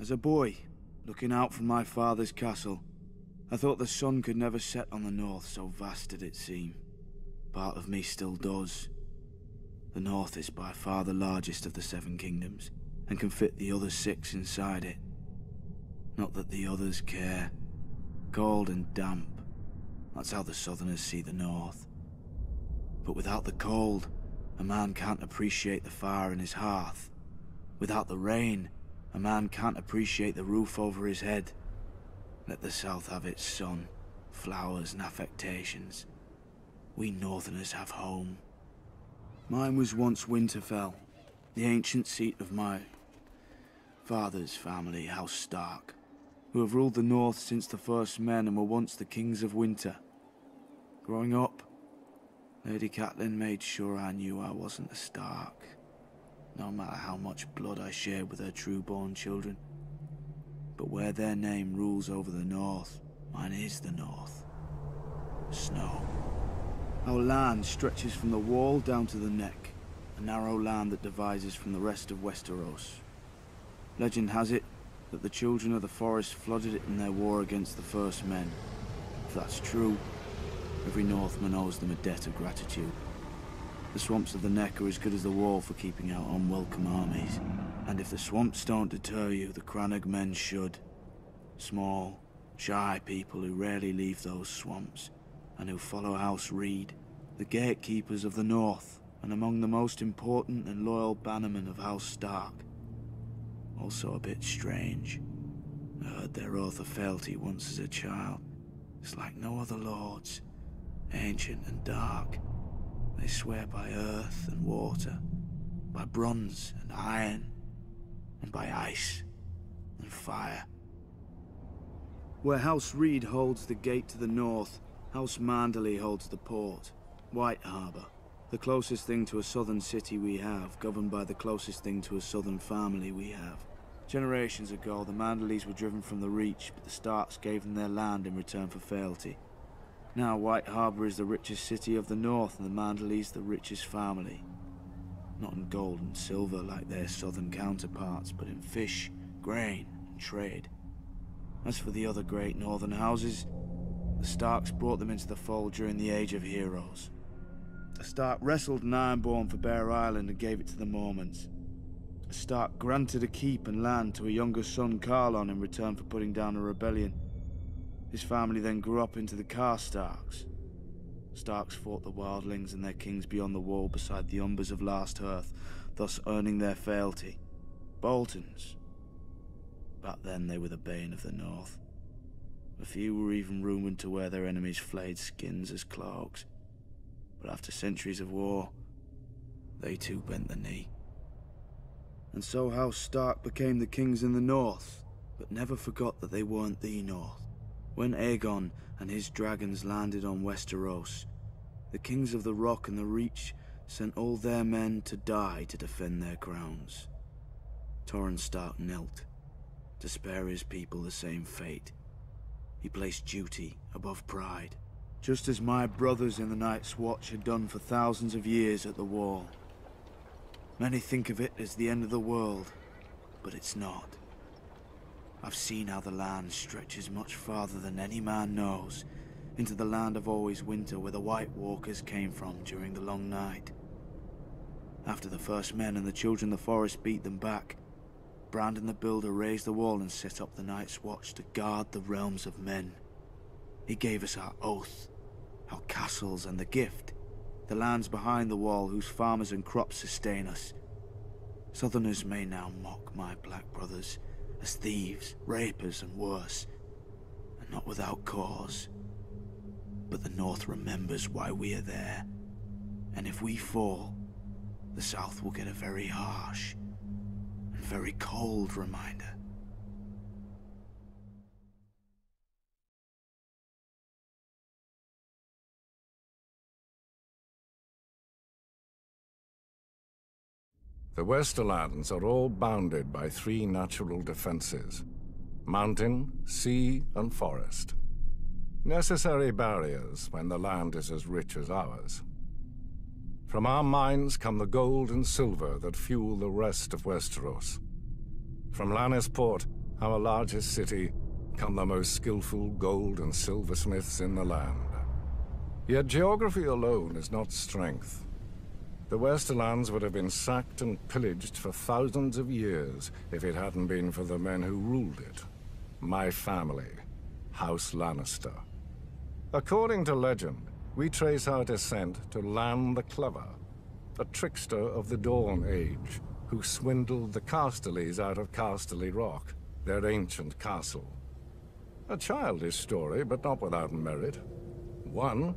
As a boy, looking out from my father's castle, I thought the sun could never set on the north, so vast did it seem. Part of me still does. The north is by far the largest of the 7 kingdoms, and can fit the other 6 inside it. Not that the others care. Cold and damp. That's how the southerners see the north. But without the cold, a man can't appreciate the fire in his hearth. Without the rain, a man can't appreciate the roof over his head. Let the south have its sun, flowers and affectations. We northerners have home. Mine was once Winterfell, the ancient seat of my father's family, House Stark, who have ruled the north since the first men and were once the kings of winter. Growing up, Lady Catelyn made sure I knew I wasn't a Stark, no matter how much blood I shared with her true-born children. But where their name rules over the north, mine is the north. Snow. Our land stretches from the wall down to the neck, a narrow land that divides us from the rest of Westeros. Legend has it that the children of the forest flooded it in their war against the first men. If that's true, every Northman owes them a debt of gratitude. The swamps of the neck are as good as the wall for keeping out unwelcome armies. And if the swamps don't deter you, the Crannog men should. Small, shy people who rarely leave those swamps, and who follow House Reed, the gatekeepers of the north, and among the most important and loyal bannermen of House Stark. Also a bit strange. I heard their oath of fealty once as a child. It's like no other lords, ancient and dark. They swear by earth and water, by bronze and iron, and by ice and fire. Where House Reed holds the gate to the north, House Manderley holds the port, White Harbour, the closest thing to a southern city we have, governed by the closest thing to a southern family we have. Generations ago, the Manderleys were driven from the Reach, but the Starks gave them their land in return for fealty. Now White Harbour is the richest city of the north, and the Manderleys the richest family. Not in gold and silver like their southern counterparts, but in fish, grain, and trade. As for the other great northern houses, the Starks brought them into the fold during the Age of Heroes. A Stark wrestled an Ironborn for Bear Island and gave it to the Mormonts. A Stark granted a keep and land to a younger son, Carlon, in return for putting down a rebellion. His family then grew up into the Karstarks. Starks fought the wildlings and their kings beyond the wall beside the Umbers of Last Hearth, thus earning their fealty. Boltons. Back then they were the bane of the north. A few were even rumoured to wear their enemies' flayed skins as cloaks. But after centuries of war, they too bent the knee. And so House Stark became the kings in the north, but never forgot that they weren't the north. When Aegon and his dragons landed on Westeros, the kings of the Rock and the Reach sent all their men to die to defend their crowns. Torrhen Stark knelt, to spare his people the same fate. He placed duty above pride, just as my brothers in the Night's Watch had done for thousands of years at the Wall. Many think of it as the end of the world, but it's not. I've seen how the land stretches much farther than any man knows, into the land of always winter where the White Walkers came from during the long night. After the first men and the children of the forest beat them back, Brandon the Builder raised the wall and set up the Night's Watch to guard the realms of men. He gave us our oath, our castles and the gift, the lands behind the wall whose farmers and crops sustain us. Southerners may now mock my black brothers as thieves, rapers and worse, and not without cause. But the North remembers why we are there, and if we fall, the South will get a very harsh and very cold reminder. The Westerlands are all bounded by 3 natural defenses: mountain, sea, and forest. Necessary barriers when the land is as rich as ours. From our mines come the gold and silver that fuel the rest of Westeros. From Lannisport, our largest city, come the most skillful gold and silversmiths in the land. Yet geography alone is not strength. The Westerlands would have been sacked and pillaged for thousands of years if it hadn't been for the men who ruled it. My family, House Lannister. According to legend, we trace our descent to Lan the Clever, a trickster of the Dawn Age, who swindled the Casterlys out of Casterly Rock, their ancient castle. A childish story, but not without merit. One,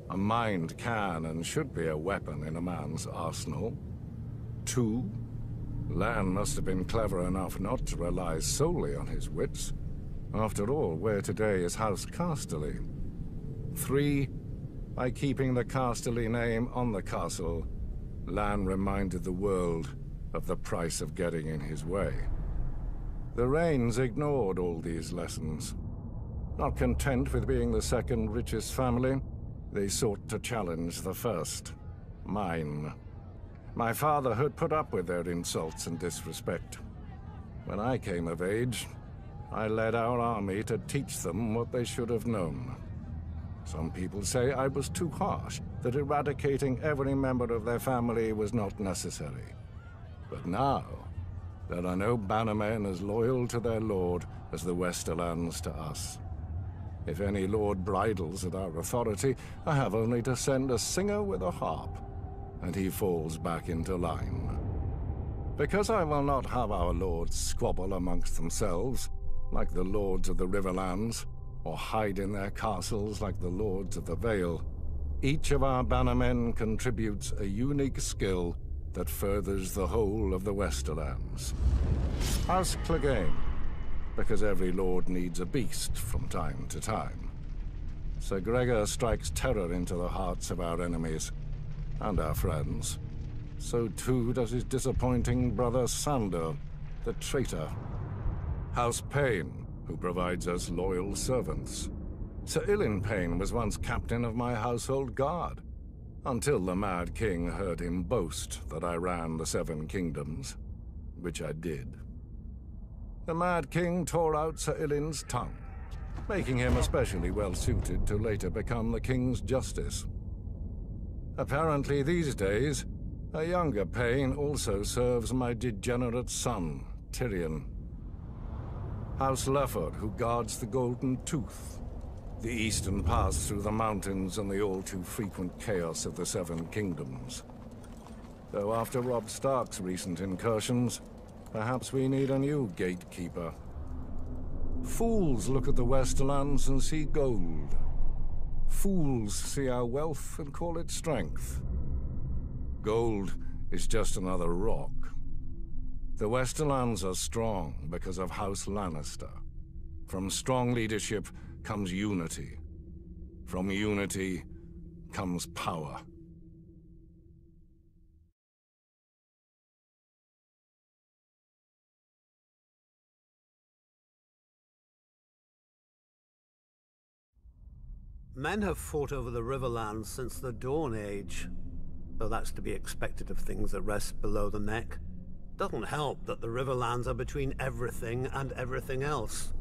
a mind can and should be a weapon in a man's arsenal. Two, Lan must have been clever enough not to rely solely on his wits. After all, where today is House Casterly. Three, by keeping the Casterly name on the castle, Lan reminded the world of the price of getting in his way. The Rains ignored all these lessons. Not content with being the second richest family, they sought to challenge the first, mine. My father had put up with their insults and disrespect. When I came of age, I led our army to teach them what they should have known. Some people say I was too harsh, that eradicating every member of their family was not necessary. But now, there are no bannermen as loyal to their lord as the Westerlands to us. If any lord bridles at our authority, I have only to send a singer with a harp, and he falls back into line. Because I will not have our lords squabble amongst themselves, like the lords of the Riverlands, or hide in their castles like the lords of the Vale, each of our bannermen contributes a unique skill that furthers the whole of the Westerlands. House Clegane, because every lord needs a beast from time to time. Sir Gregor strikes terror into the hearts of our enemies, and our friends. So too does his disappointing brother Sandor, the traitor. House Payne, who provides us loyal servants. Sir Ilyn Payne was once captain of my household guard, until the Mad King heard him boast that I ran the Seven Kingdoms, which I did. The Mad King tore out Sir Ilyn's tongue, making him especially well-suited to later become the King's Justice. Apparently these days, a younger Payne also serves my degenerate son, Tyrion. House Lefford, who guards the Golden Tooth, the eastern pass through the mountains and the all-too-frequent chaos of the Seven Kingdoms. Though after Robb Stark's recent incursions, perhaps we need a new gatekeeper. Fools look at the Westerlands and see gold. Fools see our wealth and call it strength. Gold is just another rock. The Westerlands are strong because of House Lannister. From strong leadership comes unity. From unity comes power. Men have fought over the Riverlands since the Dawn Age, though that's to be expected of things that rest below the neck. Doesn't help that the Riverlands are between everything and everything else.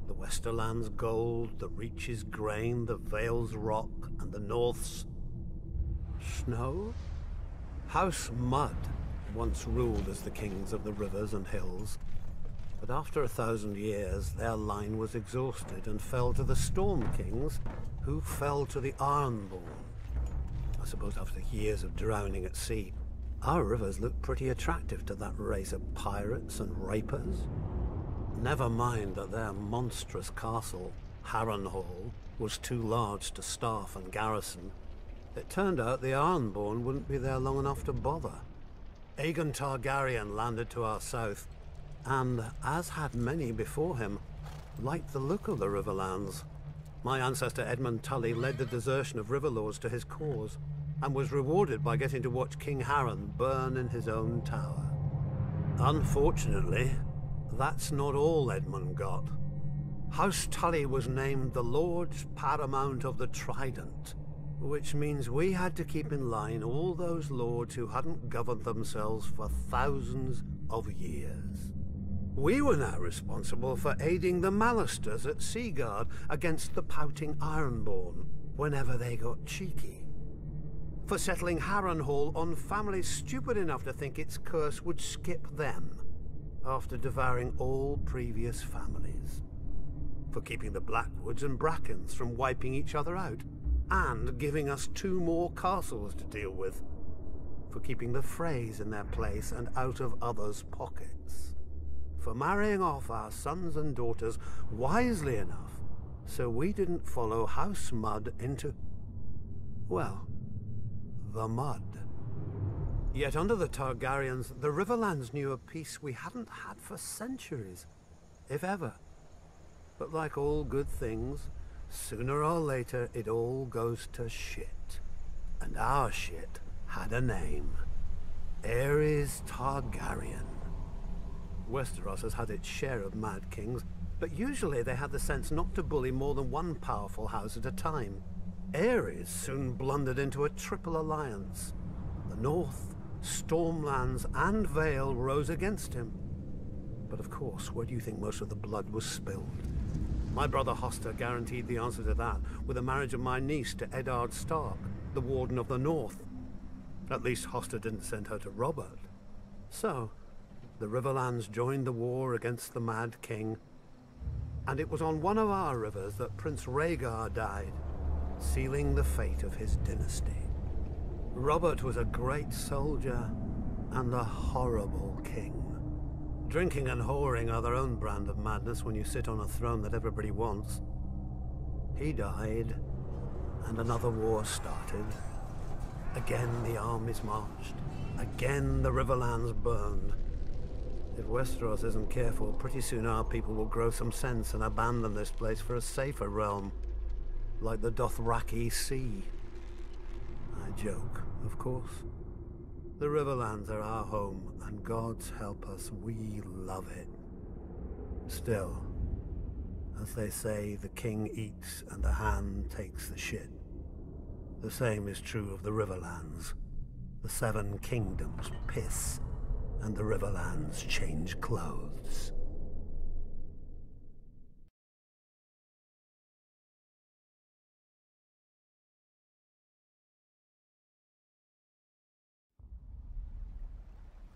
The Westerlands' gold, the Reach's grain, the Vale's rock, and the North's snow? House Mud once ruled as the kings of the rivers and hills, but after 1,000 years their line was exhausted and fell to the Storm Kings, who fell to the Ironborn. I suppose after years of drowning at sea, our rivers look pretty attractive to that race of pirates and rapers. Never mind that their monstrous castle, Harrenhal, was too large to staff and garrison. It turned out the Ironborn wouldn't be there long enough to bother. Aegon Targaryen landed to our south, and, as had many before him, liked the look of the Riverlands. My ancestor Edmund Tully led the desertion of Riverlords to his cause, and was rewarded by getting to watch King Harren burn in his own tower. Unfortunately, that's not all Edmund got. House Tully was named the Lord Paramount of the Trident, which means we had to keep in line all those lords who hadn't governed themselves for thousands of years. We were now responsible for aiding the Malisters at Seaguard against the pouting Ironborn whenever they got cheeky. For settling Harrenhal on families stupid enough to think its curse would skip them after devouring all previous families. For keeping the Blackwoods and Brackens from wiping each other out, and giving us 2 more castles to deal with. For keeping the Freys in their place and out of others' pockets. For marrying off our sons and daughters wisely enough so we didn't follow House Mud into, well, the mud. Yet under the Targaryens, the Riverlands knew a peace we hadn't had for centuries, if ever. But like all good things, sooner or later it all goes to shit. And our shit had a name. Aerys Targaryen. Westeros has had its share of Mad Kings, but usually they had the sense not to bully more than one powerful house at a time. Aerys soon blundered into a triple alliance. The North, Stormlands, and Vale rose against him. But of course, where do you think most of the blood was spilled? My brother Hoster guaranteed the answer to that with the marriage of my niece to Eddard Stark, the Warden of the North. At least Hoster didn't send her to Robert. So, the Riverlands joined the war against the Mad King, and it was on one of our rivers that Prince Rhaegar died, sealing the fate of his dynasty. Robert was a great soldier and a horrible king. Drinking and whoring are their own brand of madness when you sit on a throne that everybody wants. He died, and another war started. Again the armies marched. Again the Riverlands burned. If Westeros isn't careful, pretty soon our people will grow some sense and abandon this place for a safer realm, like the Dothraki Sea. I joke, of course. The Riverlands are our home, and God's help us, we love it. Still, as they say, the king eats and the hand takes the shit. The same is true of the Riverlands. The 7 kingdoms piss, and the Riverlands change clothes.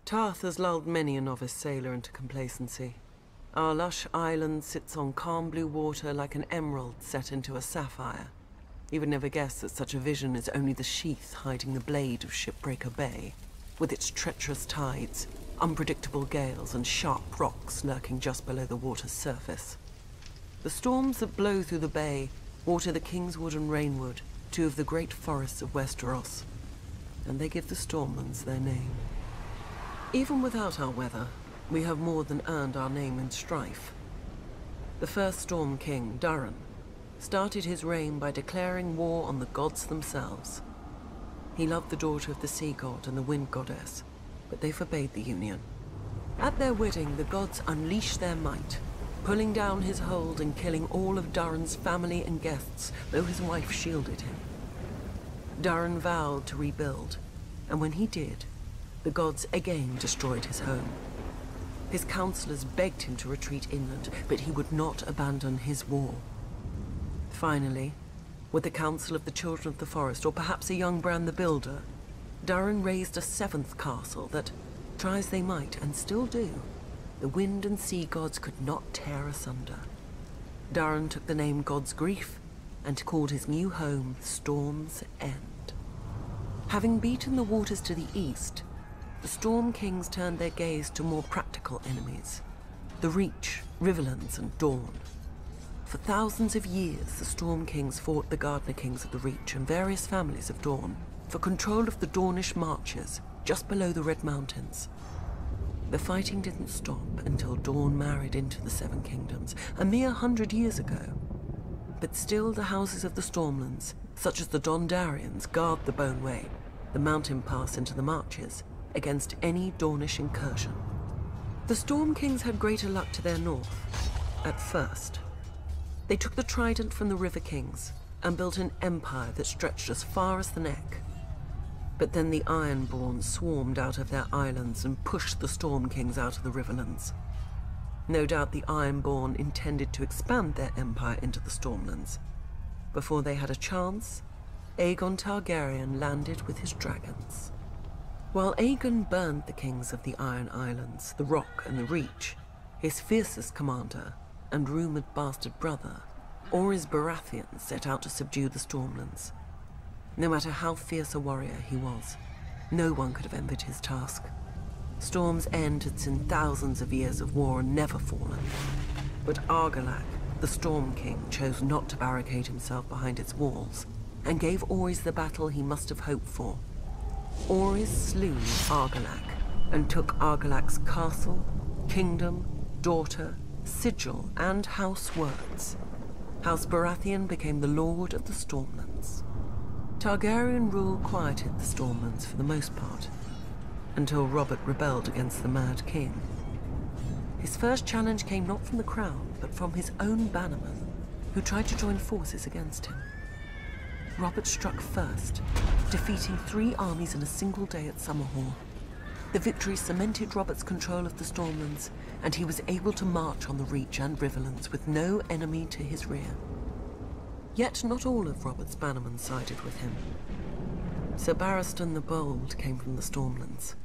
Tarth has lulled many a novice sailor into complacency. Our lush island sits on calm blue water like an emerald set into a sapphire. You would never guess that such a vision is only the sheath hiding the blade of Shipbreaker Bay, with its treacherous tides, unpredictable gales, and sharp rocks lurking just below the water's surface. The storms that blow through the bay water the Kingswood and Rainwood, 2 of the great forests of Westeros, and they give the Stormlands their name. Even without our weather, we have more than earned our name in strife. The first Storm King, Durin, started his reign by declaring war on the gods themselves. He loved the daughter of the sea god and the wind goddess, but they forbade the union. At their wedding, the gods unleashed their might, pulling down his hold and killing all of Durin's family and guests, though his wife shielded him. Durin vowed to rebuild, and when he did, the gods again destroyed his home. His counselors begged him to retreat inland, but he would not abandon his war. Finally, with the council of the Children of the Forest, or perhaps a young Bran the Builder, Durin raised a 7th castle that, try as they might, and still do, the wind and sea gods could not tear asunder. Durin took the name God's Grief and called his new home Storm's End. Having beaten the waters to the east, the Storm Kings turned their gaze to more practical enemies, the Reach, Riverlands, and Dorne. For thousands of years, the Storm Kings fought the Gardener Kings of the Reach and various families of Dorne for control of the Dornish marches just below the Red Mountains. The fighting didn't stop until Dorne married into the 7 Kingdoms, a mere 100 years ago. But still the houses of the Stormlands, such as the Dondarians, guard the Boneway, the mountain pass into the marches, against any Dornish incursion. The Storm Kings had greater luck to their north, at first. They took the trident from the River Kings and built an empire that stretched as far as the Neck. But then the Ironborn swarmed out of their islands and pushed the Storm Kings out of the Riverlands. No doubt the Ironborn intended to expand their empire into the Stormlands. Before they had a chance, Aegon Targaryen landed with his dragons. While Aegon burned the kings of the Iron Islands, the Rock and the Reach, his fiercest commander and rumoured bastard brother, Orys Baratheon, set out to subdue the Stormlands. No matter how fierce a warrior he was, no one could have envied his task. Storm's End had seen thousands of years of war and never fallen. But Argilac, the Storm King, chose not to barricade himself behind its walls, and gave Orys the battle he must have hoped for. Orys slew Argilac, and took Argilac's castle, kingdom, daughter, sigil, and house words. House Baratheon became the Lord of the Stormlands. Targaryen rule quieted the Stormlands for the most part, until Robert rebelled against the Mad King. His first challenge came not from the crown, but from his own bannermen, who tried to join forces against him. Robert struck first, defeating 3 armies in a single day at Summerhall. The victory cemented Robert's control of the Stormlands, and he was able to march on the Reach and Riverlands with no enemy to his rear. Yet not all of Robert's bannermen sided with him. Sir Barristan the Bold came from the Stormlands,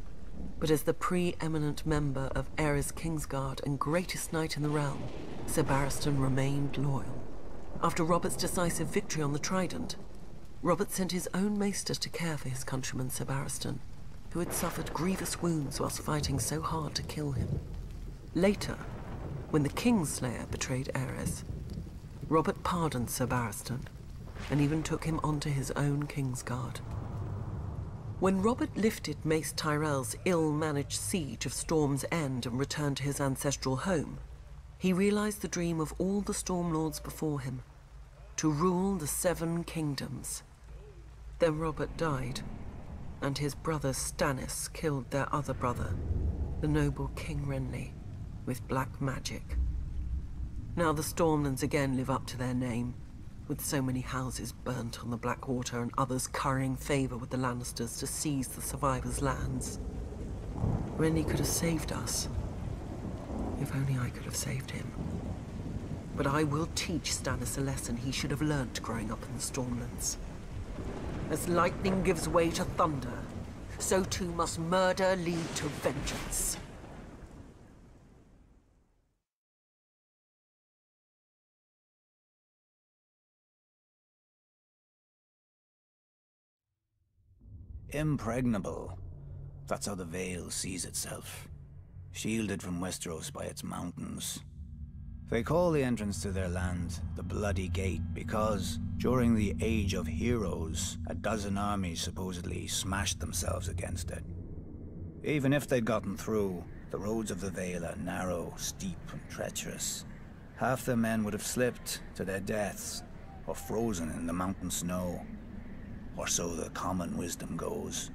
but as the pre-eminent member of Aerys Kingsguard and greatest knight in the realm, Sir Barristan remained loyal. After Robert's decisive victory on the Trident, Robert sent his own maester to care for his countryman Sir Barristan, who had suffered grievous wounds whilst fighting so hard to kill him. Later, when the Kingslayer betrayed Aerys, Robert pardoned Sir Barristan, and even took him onto his own Kingsguard. When Robert lifted Mace Tyrell's ill-managed siege of Storm's End and returned to his ancestral home, he realized the dream of all the Stormlords before him, to rule the 7 kingdoms. Then Robert died, and his brother Stannis killed their other brother, the noble King Renly, with black magic. Now the Stormlands again live up to their name, with so many houses burnt on the Blackwater and others currying favour with the Lannisters to seize the survivors' lands. Renly could have saved us. If only I could have saved him. But I will teach Stannis a lesson he should have learnt growing up in the Stormlands. As lightning gives way to thunder, so too must murder lead to vengeance. Impregnable. That's how the Vale sees itself. Shielded from Westeros by its mountains. They call the entrance to their land the Bloody Gate because, during the Age of Heroes, a dozen armies supposedly smashed themselves against it. Even if they'd gotten through, the roads of the Vale are narrow, steep, and treacherous. Half their men would have slipped to their deaths, or frozen in the mountain snow. Or so the common wisdom goes.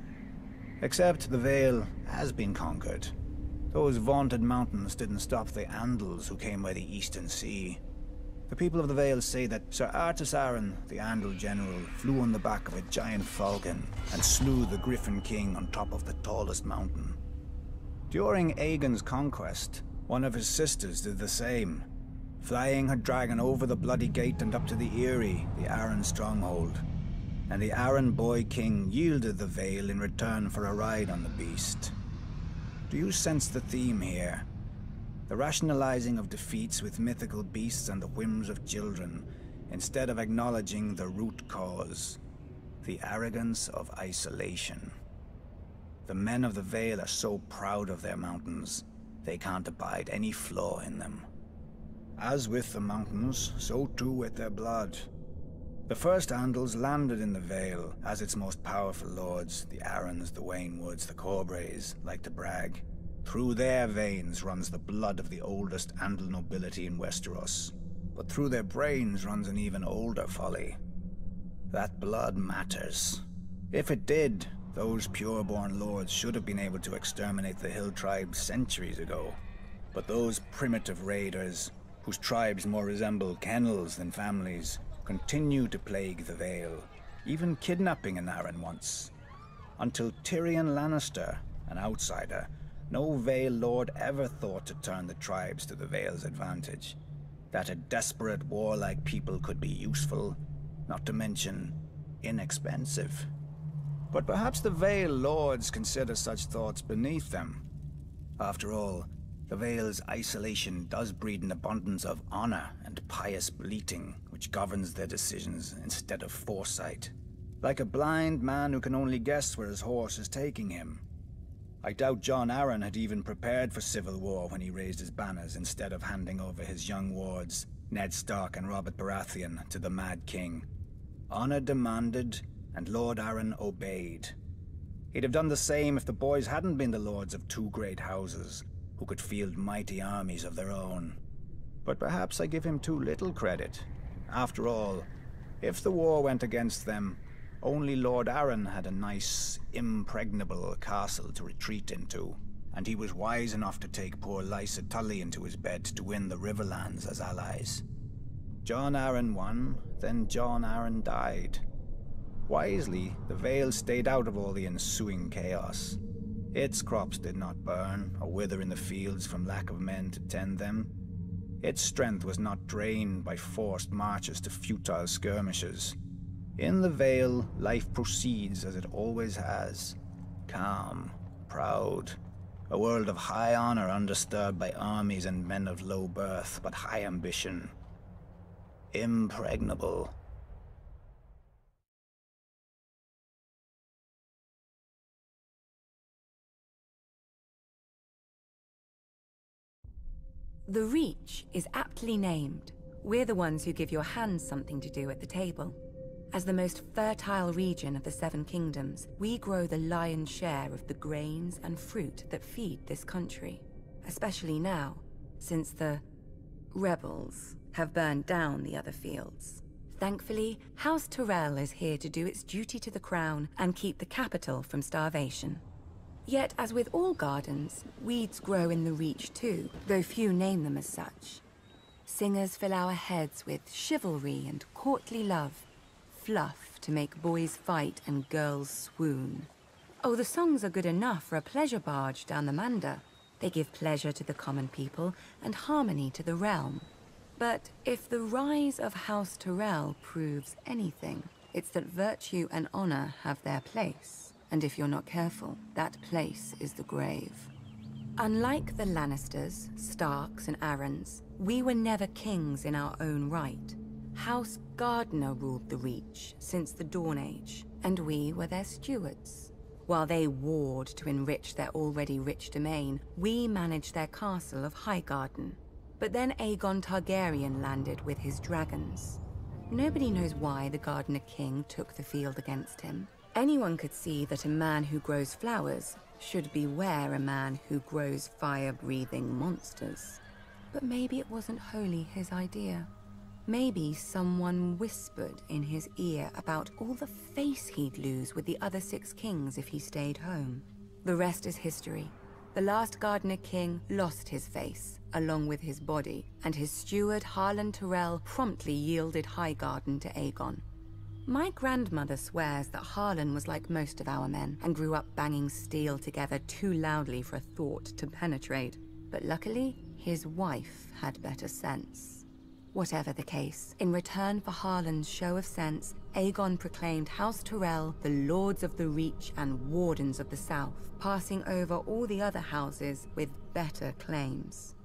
Except the Vale has been conquered. Those vaunted mountains didn't stop the Andals who came by the Eastern Sea. The people of the Vale say that Sir Artus Arryn, the Andal general, flew on the back of a giant falcon and slew the Griffin King on top of the tallest mountain. During Aegon's conquest, one of his sisters did the same, flying her dragon over the Bloody Gate and up to the Eyrie, the Arryn stronghold. And the Arryn boy king yielded the Vale in return for a ride on the beast. Do you sense the theme here? The rationalizing of defeats with mythical beasts and the whims of children, instead of acknowledging the root cause, the arrogance of isolation. The men of the Vale are so proud of their mountains, they can't abide any flaw in them. As with the mountains, so too with their blood. The first Andals landed in the Vale as its most powerful lords, the Arryns, the Waynwoods, the Corbrays, like to brag. Through their veins runs the blood of the oldest Andal nobility in Westeros, but through their brains runs an even older folly. That blood matters. If it did, those pure-born lords should have been able to exterminate the hill tribes centuries ago. But those primitive raiders, whose tribes more resemble kennels than families, continue to plague the Vale, even kidnapping an Arryn once, until Tyrion Lannister, an outsider, no Vale Lord ever thought to turn the tribes to the Vale's advantage. That a desperate, warlike people could be useful, not to mention inexpensive. But perhaps the Vale Lords consider such thoughts beneath them. After all, the Vale's isolation does breed an abundance of honor and pious bleating, which governs their decisions instead of foresight. Like a blind man who can only guess where his horse is taking him. I doubt Jon Arryn had even prepared for civil war when he raised his banners instead of handing over his young wards, Ned Stark and Robert Baratheon, to the Mad King. Honor demanded, and Lord Arryn obeyed. He'd have done the same if the boys hadn't been the lords of two great houses, who could field mighty armies of their own. But perhaps I give him too little credit. After all, if the war went against them, only Lord Arryn had a nice, impregnable castle to retreat into, and he was wise enough to take poor Lysa Tully into his bed to win the Riverlands as allies. Jon Arryn won, then Jon Arryn died. Wisely, the Vale stayed out of all the ensuing chaos. Its crops did not burn or wither in the fields from lack of men to tend them. Its strength was not drained by forced marches to futile skirmishes. In the Vale, life proceeds as it always has. Calm, proud. A world of high honor undisturbed by armies and men of low birth, but high ambition. Impregnable. The Reach is aptly named. We're the ones who give your hands something to do at the table. As the most fertile region of the Seven Kingdoms, we grow the lion's share of the grains and fruit that feed this country. Especially now, since the rebels have burned down the other fields. Thankfully, House Tyrell is here to do its duty to the crown and keep the capital from starvation. Yet, as with all gardens, weeds grow in the Reach too, though few name them as such. Singers fill our heads with chivalry and courtly love, fluff to make boys fight and girls swoon. Oh, the songs are good enough for a pleasure barge down the Manda. They give pleasure to the common people and harmony to the realm. But if the rise of House Tyrell proves anything, it's that virtue and honor have their place. And if you're not careful, that place is the grave. Unlike the Lannisters, Starks, and Arryns, we were never kings in our own right. House Gardener ruled the Reach since the Dawn Age, and we were their stewards. While they warred to enrich their already rich domain, we managed their castle of Highgarden. But then Aegon Targaryen landed with his dragons. Nobody knows why the Gardener King took the field against him. Anyone could see that a man who grows flowers should beware a man who grows fire-breathing monsters. But maybe it wasn't wholly his idea. Maybe someone whispered in his ear about all the face he'd lose with the other 6 kings if he stayed home. The rest is history. The last Gardener King lost his face, along with his body, and his steward Harlan Tyrell promptly yielded Highgarden to Aegon. My grandmother swears that Harlan was like most of our men and grew up banging steel together too loudly for a thought to penetrate. But luckily, his wife had better sense. Whatever the case, in return for Harlan's show of sense, Aegon proclaimed House Tyrell the Lords of the Reach and Wardens of the South, passing over all the other houses with better claims.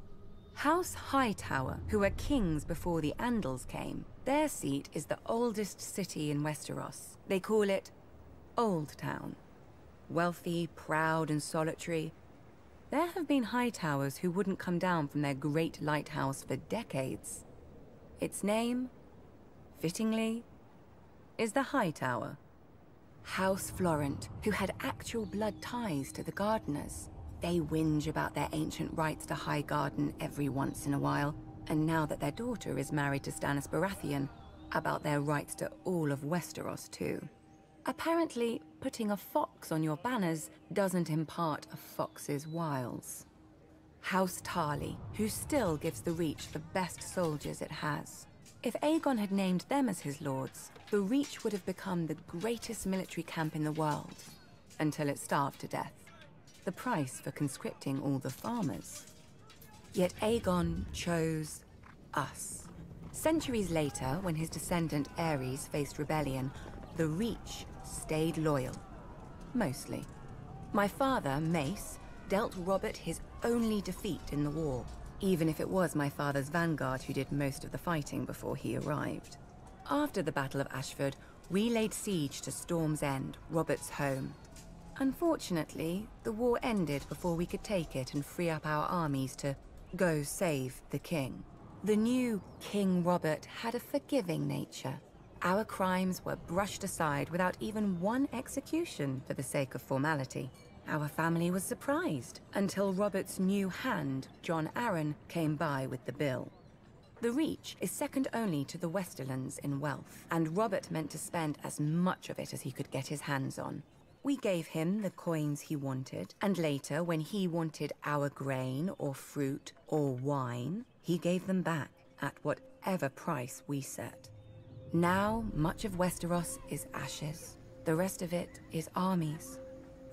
House Hightower, who were kings before the Andals came, their seat is the oldest city in Westeros. They call it Old Town. Wealthy, proud, and solitary, there have been Hightowers who wouldn't come down from their great lighthouse for decades. Its name, fittingly, is the Hightower. House Florent, who had actual blood ties to the Gardeners. They whinge about their ancient rights to Highgarden every once in a while, and now that their daughter is married to Stannis Baratheon, about their rights to all of Westeros too. Apparently, putting a fox on your banners doesn't impart a fox's wiles. House Tarly, who still gives the Reach the best soldiers it has. If Aegon had named them as his lords, the Reach would have become the greatest military camp in the world, until it starved to death. the price for conscripting all the farmers. Yet Aegon chose us. Centuries later, when his descendant Aerys faced rebellion, the Reach stayed loyal. Mostly. My father, Mace, dealt Robert his only defeat in the war, even if it was my father's vanguard who did most of the fighting before he arrived. After the Battle of Ashford, we laid siege to Storm's End, Robert's home. Unfortunately, the war ended before we could take it and free up our armies to go save the king. The new King Robert had a forgiving nature. Our crimes were brushed aside without even one execution for the sake of formality. Our family was surprised until Robert's new hand, John Arryn, came by with the bill. The Reach is second only to the Westerlands in wealth, and Robert meant to spend as much of it as he could get his hands on. We gave him the coins he wanted, and later, when he wanted our grain or fruit or wine, he gave them back at whatever price we set. Now, much of Westeros is ashes. The rest of it is armies.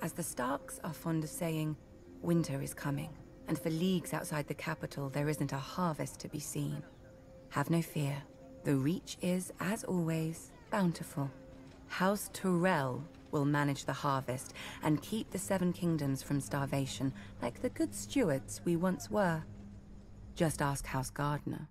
As the Starks are fond of saying, winter is coming, and for leagues outside the capital there isn't a harvest to be seen. Have no fear. The Reach is, as always, bountiful. House Tyrell will manage the harvest and keep the Seven Kingdoms from starvation, like the good stewards we once were. Just ask House Gardner.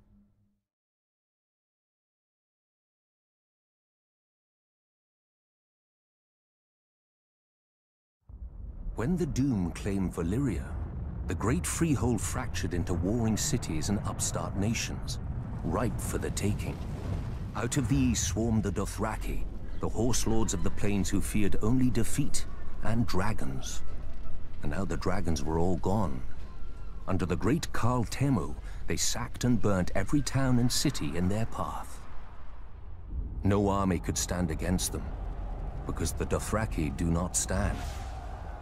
When the Doom claimed Valyria, the great freehold fractured into warring cities and upstart nations, ripe for the taking. Out of these swarmed the Dothraki, the horse lords of the plains who feared only defeat and dragons. And now the dragons were all gone. Under the great Khal Temu, they sacked and burnt every town and city in their path. No army could stand against them, because the Dothraki do not stand.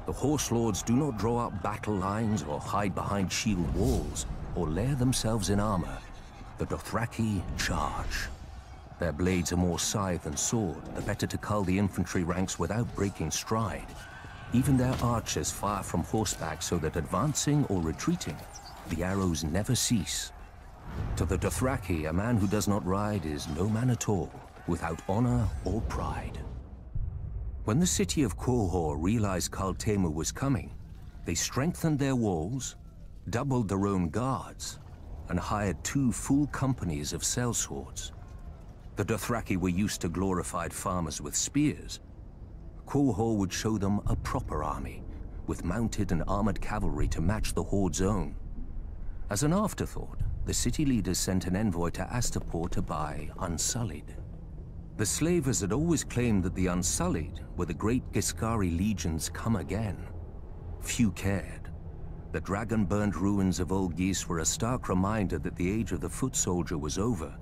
The horse lords do not draw up battle lines or hide behind shield walls or lair themselves in armor. The Dothraki charge. Their blades are more scythe than sword, the better to cull the infantry ranks without breaking stride. Even their archers fire from horseback so that advancing or retreating, the arrows never cease. To the Dothraki, a man who does not ride is no man at all, without honor or pride. When the city of Quohor realized Khal Temu was coming, they strengthened their walls, doubled their own guards, and hired 2 full companies of sellswords. The Dothraki were used to glorified farmers with spears. Quohor would show them a proper army, with mounted and armored cavalry to match the Horde's own. As an afterthought, the city leaders sent an envoy to Astapor to buy Unsullied. The slavers had always claimed that the Unsullied were the great Giscari legions come again. Few cared. The dragon-burned ruins of Old Gis were a stark reminder that the age of the foot soldier was over.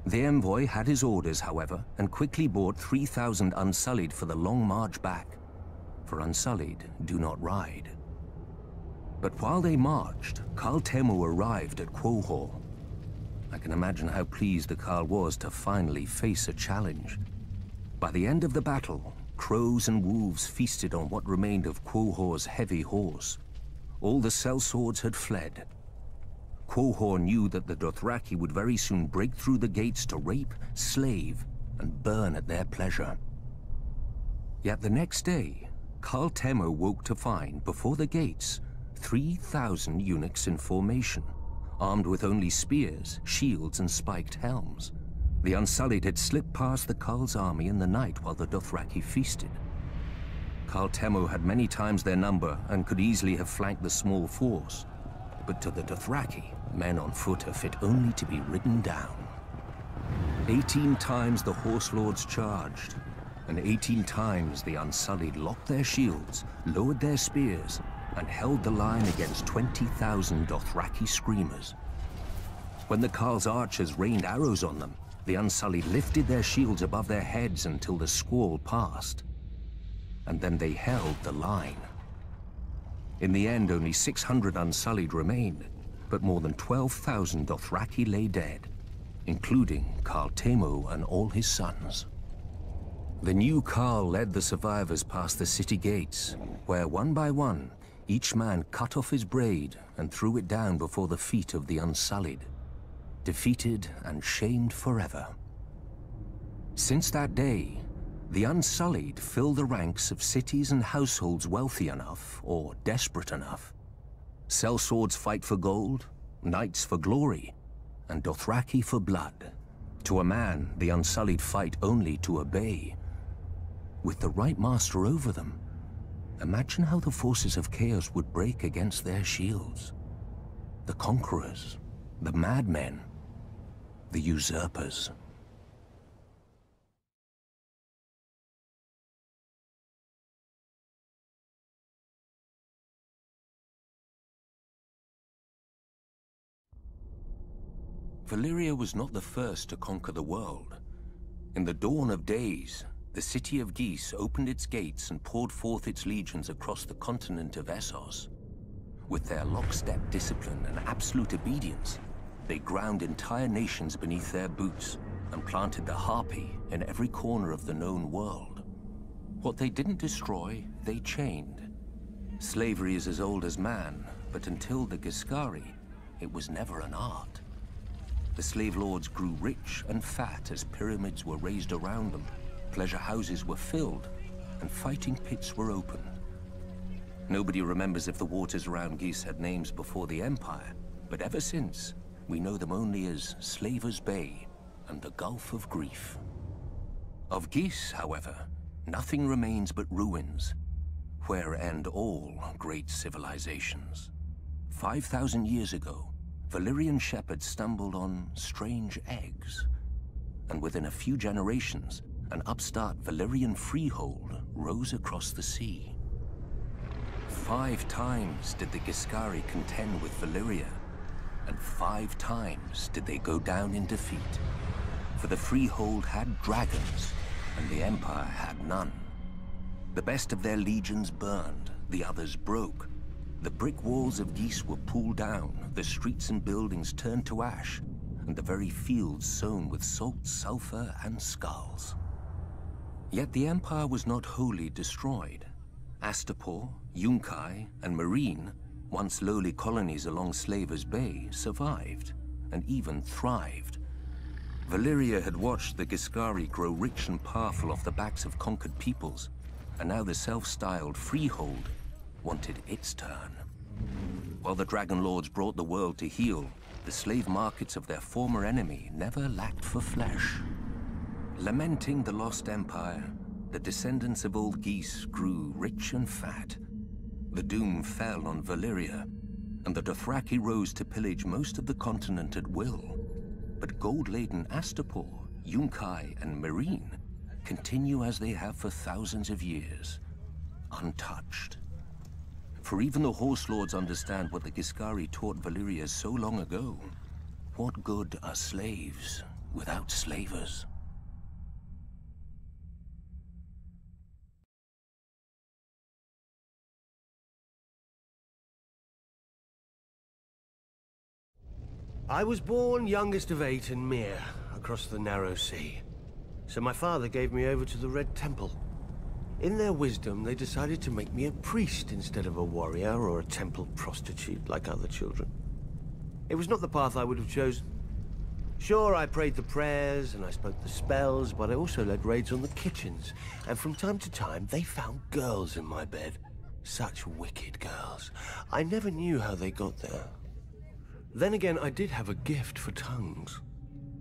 The envoy had his orders, however, and quickly bought 3,000 Unsullied for the long march back. For Unsullied do not ride. But while they marched, Khal Temu arrived at Quohor. I can imagine how pleased the Khal was to finally face a challenge. By the end of the battle, crows and wolves feasted on what remained of Quohor's heavy horse. All the sellswords had fled. Quohor knew that the Dothraki would very soon break through the gates to rape, slave, and burn at their pleasure. Yet the next day, Khal Temu woke to find, before the gates, 3,000 eunuchs in formation, armed with only spears, shields, and spiked helms. The Unsullied had slipped past the Khal's army in the night while the Dothraki feasted. Khal Temu had many times their number and could easily have flanked the small force. But to the Dothraki, men on foot are fit only to be ridden down. 18 times the horse lords charged, and 18 times the Unsullied locked their shields, lowered their spears, and held the line against 20,000 Dothraki screamers. When the Khal's archers rained arrows on them, the Unsullied lifted their shields above their heads until the squall passed. And then they held the line. In the end, only 600 Unsullied remained, but more than 12,000 Dothraki lay dead, including Khal Temu and all his sons. The new Khal led the survivors past the city gates, where one by one, Each man cut off his braid and threw it down before the feet of the Unsullied, defeated and shamed forever. Since that day, the Unsullied fill the ranks of cities and households wealthy enough, or desperate enough. Sellswords fight for gold, knights for glory, and Dothraki for blood. To a man, the Unsullied fight only to obey. With the right master over them, imagine how the forces of chaos would break against their shields. The conquerors, the madmen, the usurpers. Valyria was not the first to conquer the world. In the dawn of days, the city of Geese opened its gates and poured forth its legions across the continent of Essos. With their lockstep discipline and absolute obedience, they ground entire nations beneath their boots and planted the harpy in every corner of the known world. What they didn't destroy, they chained. Slavery is as old as man, but until the Giscari, it was never an art. The slave lords grew rich and fat as pyramids were raised around them, pleasure houses were filled, and fighting pits were opened. Nobody remembers if the waters around Geese had names before the Empire, but ever since, we know them only as Slaver's Bay and the Gulf of Grief. Of Geese, however, nothing remains but ruins, where end all great civilizations. 5,000 years ago, Valyrian shepherds stumbled on strange eggs, and within a few generations, an upstart Valyrian freehold rose across the sea. 5 times did the Giscari contend with Valyria, and 5 times did they go down in defeat. For the freehold had dragons, and the Empire had none. The best of their legions burned, the others broke. The brick walls of Geese were pulled down, the streets and buildings turned to ash, and the very fields sown with salt, sulfur, and skulls. Yet the Empire was not wholly destroyed. Astapor, Yunkai, and Meereen, once lowly colonies along Slaver's Bay, survived, and even thrived. Valyria had watched the Giscari grow rich and powerful off the backs of conquered peoples, and now the self-styled freehold wanted its turn. While the Dragon Lords brought the world to heel, the slave markets of their former enemy never lacked for flesh. Lamenting the lost empire, the descendants of old Geese grew rich and fat. The doom fell on Valyria, and the Dothraki rose to pillage most of the continent at will. But gold-laden Astapor, Yunkai, and Meereen continue as they have for thousands of years, untouched. For even the Horse Lords understand what the Giscari taught Valyria so long ago. What good are slaves without slavers? I was born youngest of 8 in Myr, across the narrow sea. So my father gave me over to the Red Temple. In their wisdom, they decided to make me a priest instead of a warrior or a temple prostitute like other children. It was not the path I would have chosen. Sure, I prayed the prayers and I spoke the spells, but I also led raids on the kitchens. And from time to time, they found girls in my bed. Such wicked girls. I never knew how they got there. Then again, I did have a gift for tongues.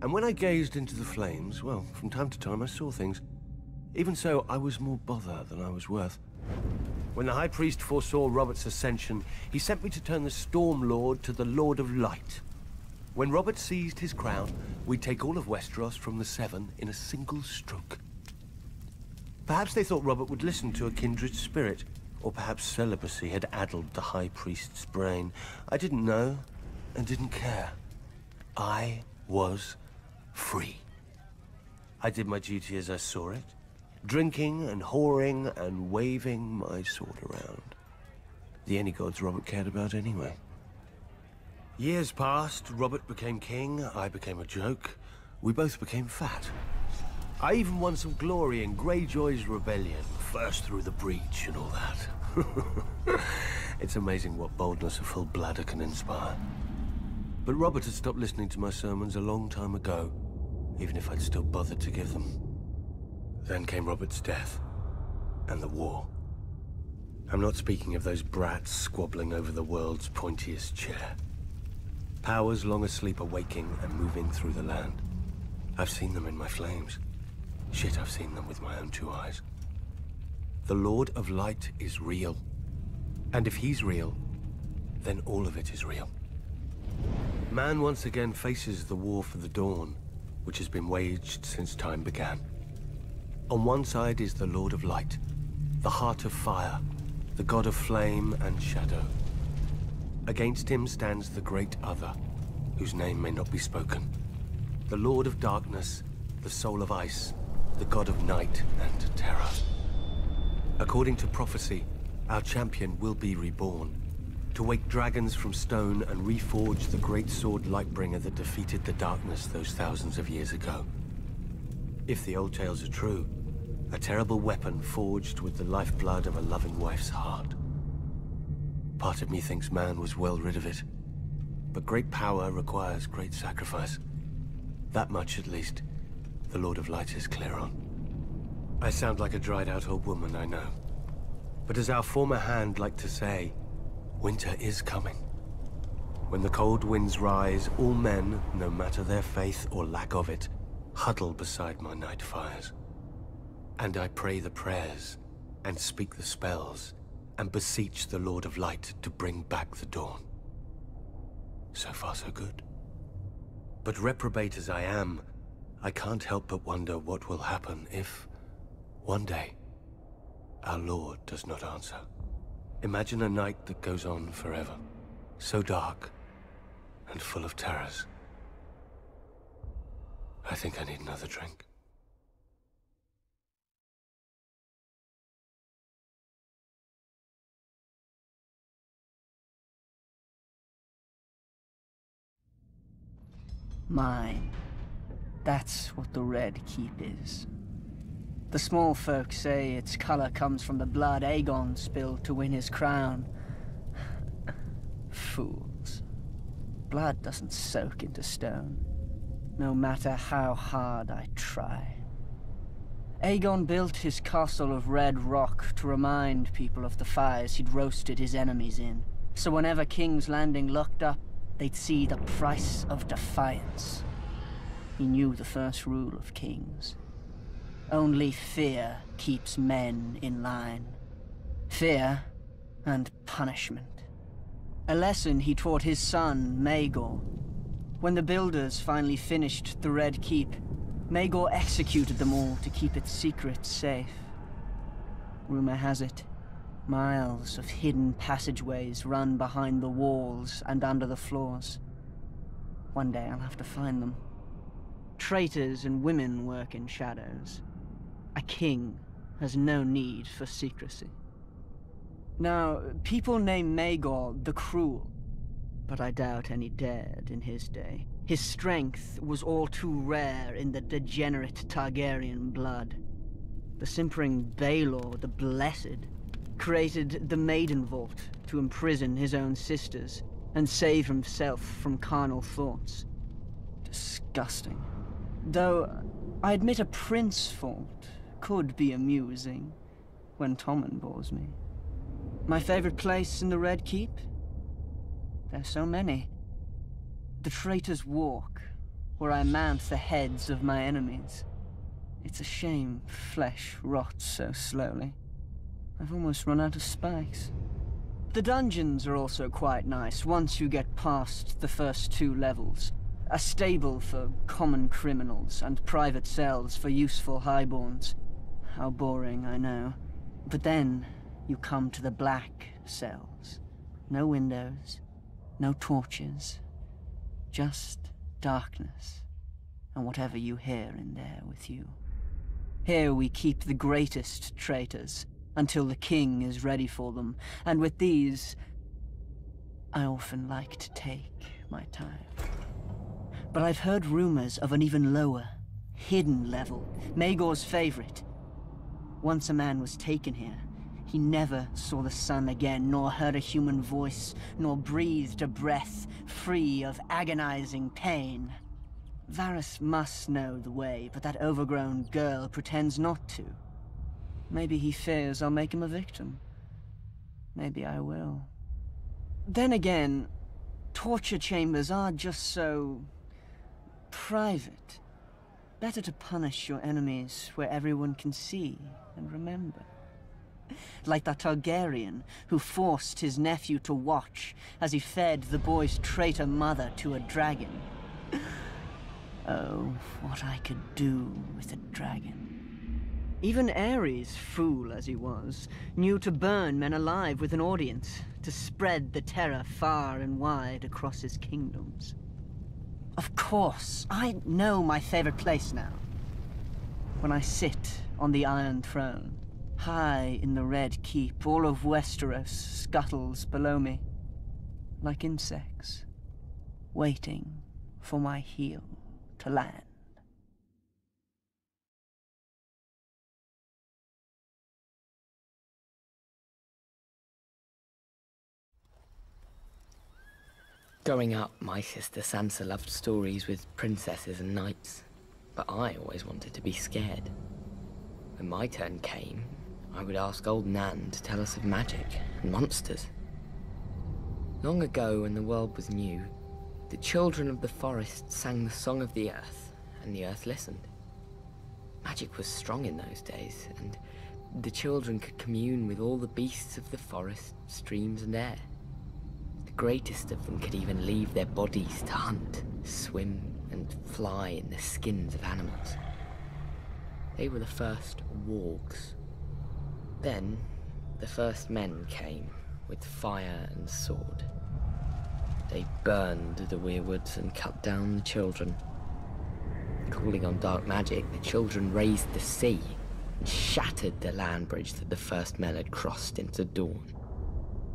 And when I gazed into the flames, well, from time to time I saw things. Even so, I was more bother than I was worth. When the High Priest foresaw Robert's ascension, he sent me to turn the Storm Lord to the Lord of Light. When Robert seized his crown, we'd take all of Westeros from the Seven in a single stroke. Perhaps they thought Robert would listen to a kindred spirit, or perhaps celibacy had addled the High Priest's brain. I didn't know, and didn't care. I was free. I did my duty as I saw it, drinking and whoring and waving my sword around. The only gods Robert cared about anyway. Years passed, Robert became king, I became a joke. We both became fat. I even won some glory in Greyjoy's rebellion, first through the breach and all that. It's amazing what boldness a full bladder can inspire. But Robert had stopped listening to my sermons a long time ago, even if I'd still bothered to give them. Then came Robert's death, and the war. I'm not speaking of those brats squabbling over the world's pointiest chair. Powers long asleep are waking and moving through the land. I've seen them in my flames. Shit, I've seen them with my own 2 eyes. The Lord of Light is real. And if he's real, then all of it is real. Man once again faces the war for the dawn, which has been waged since time began. On one side is the Lord of Light, the heart of fire, the god of flame and shadow. Against him stands the great other, whose name may not be spoken. The Lord of Darkness, the soul of ice, the god of night and terror. According to prophecy, our champion will be reborn, to wake dragons from stone and reforge the great sword Lightbringer that defeated the darkness those thousands of years ago. If the old tales are true, a terrible weapon forged with the lifeblood of a loving wife's heart. Part of me thinks man was well rid of it, but great power requires great sacrifice. That much, at least, the Lord of Light is clear on. I sound like a dried-out old woman, I know. But as our former hand liked to say, winter is coming. When the cold winds rise, all men, no matter their faith or lack of it, huddle beside my night fires. And I pray the prayers, and speak the spells, and beseech the Lord of Light to bring back the dawn. So far, so good. But reprobate as I am, I can't help but wonder what will happen if, one day, our Lord does not answer. Imagine a night that goes on forever, so dark and full of terrors. I think I need another drink. Mine. That's what the Red Keep is. The small folk say its color comes from the blood Aegon spilled to win his crown. Fools. Blood doesn't soak into stone, no matter how hard I try. Aegon built his castle of red rock to remind people of the fires he'd roasted his enemies in, so whenever King's Landing looked up, they'd see the price of defiance. He knew the first rule of kings. Only fear keeps men in line. Fear and punishment. A lesson he taught his son, Maegor. When the builders finally finished the Red Keep, Maegor executed them all to keep its secrets safe. Rumor has it, miles of hidden passageways run behind the walls and under the floors. One day I'll have to find them. Traitors and women work in shadows. A king has no need for secrecy. Now, people name Maegor the Cruel, but I doubt any dared in his day. His strength was all too rare in the degenerate Targaryen blood. The simpering Baelor the Blessed created the Maiden Vault to imprison his own sisters and save himself from carnal thoughts. Disgusting. Though, I admit a Prince Vault could be amusing when Tommen bores me. My favorite place in the Red Keep? There's so many. The Traitor's Walk, where I mount the heads of my enemies. It's a shame flesh rots so slowly. I've almost run out of spikes. The dungeons are also quite nice once you get past the first 2 levels. A stable for common criminals and private cells for useful highborns. How boring, I know. But then you come to the black cells. No windows, no torches, just darkness, and whatever you hear in there with you. Here we keep the greatest traitors, until the king is ready for them, and with these, I often like to take my time. But I've heard rumors of an even lower, hidden level, Maegor's favorite. Once a man was taken here, He never saw the sun again, nor heard a human voice, nor breathed a breath free of agonizing pain. Varys must know the way, but that overgrown girl pretends not to. Maybe he fears I'll make him a victim. Maybe I will. Then again, torture chambers are just so... private. Better to punish your enemies where everyone can see and remember. Like that Targaryen who forced his nephew to watch as he fed the boy's traitor mother to a dragon. Oh, what I could do with a dragon. Even Aerys, fool as he was, knew to burn men alive with an audience, to spread the terror far and wide across his kingdoms. Of course, I know my favorite place now. When I sit on the Iron Throne, high in the Red Keep, all of Westeros scuttles below me, like insects, waiting for my heel to land. Growing up, my sister Sansa loved stories with princesses and knights, but I always wanted to be scared. When my turn came, I would ask old Nan to tell us of magic and monsters. Long ago, when the world was new, the children of the forest sang the song of the earth, and the earth listened. Magic was strong in those days, and the children could commune with all the beasts of the forest, streams and air. The greatest of them could even leave their bodies to hunt, swim, and fly in the skins of animals. They were the first wargs. Then, the first men came, with fire and sword. They burned the weirwoods and cut down the children. Calling on dark magic, the children raised the sea and shattered the land bridge that the first men had crossed into dawn.